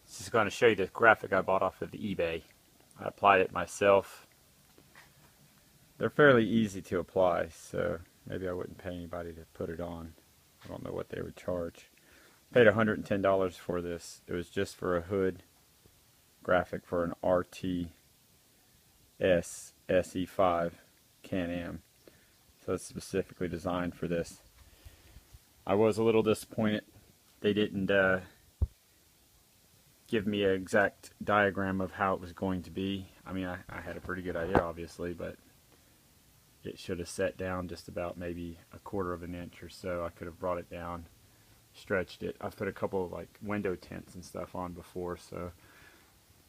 Just going to show you the graphic I bought off of eBay. I applied it myself. They're fairly easy to apply, so maybe I wouldn't pay anybody to put it on. I don't know what they would charge. Paid $110 for this. It was just for a hood graphic for an RTS SE5 Can-Am. So it's specifically designed for this. I was a little disappointed they didn't give me an exact diagram of how it was going to be. I mean, I had a pretty good idea, obviously, but it should have set down just about maybe a quarter of an inch or so. I could have brought it down, stretched it. I've put a couple of like window tints and stuff on before, so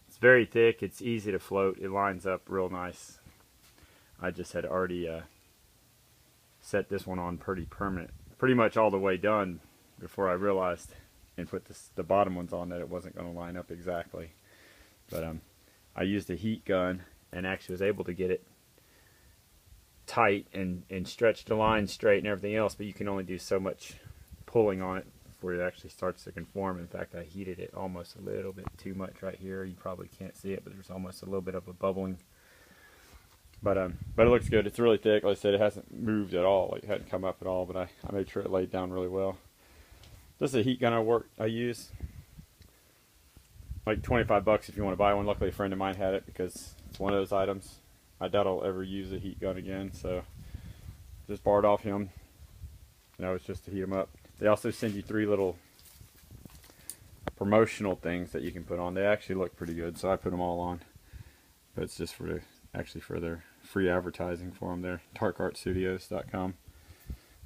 it's very thick. It's easy to float. It lines up real nice. I just had already set this one on pretty much all the way done before I realized and put the bottom ones on that it wasn't going to line up exactly. But I used a heat gun and actually was able to get it tight and stretch the line straight and everything else, but you can only do so much pulling on it before it actually starts to conform. In fact, I heated it almost a little bit too much right here. You probably can't see it, but there's almost a little bit of a bubbling. But it looks good. It's really thick. Like I said, it hasn't moved at all. Like, it hadn't come up at all, but I made sure it laid down really well. This is a heat gun I use. Like $25 if you want to buy one. Luckily a friend of mine had it because it's one of those items. I doubt I'll ever use a heat gun again, so just borrowed off him. You know, it's just to heat them up. They also send you 3 little promotional things that you can put on. They actually look pretty good, so I put them all on. But it's just for their free advertising for them there, darkartstudios.com.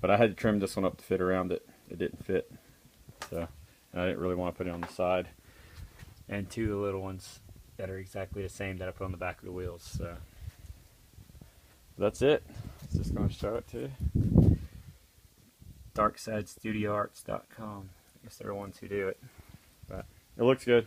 But I had to trim this one up to fit around it. It didn't fit, so I didn't really want to put it on the side. And 2 of the little ones that are exactly the same that I put on the back of the wheels. So that's it. Just going to show it to you. darksidestudioarts.com. I guess they're the ones who do it. But it looks good.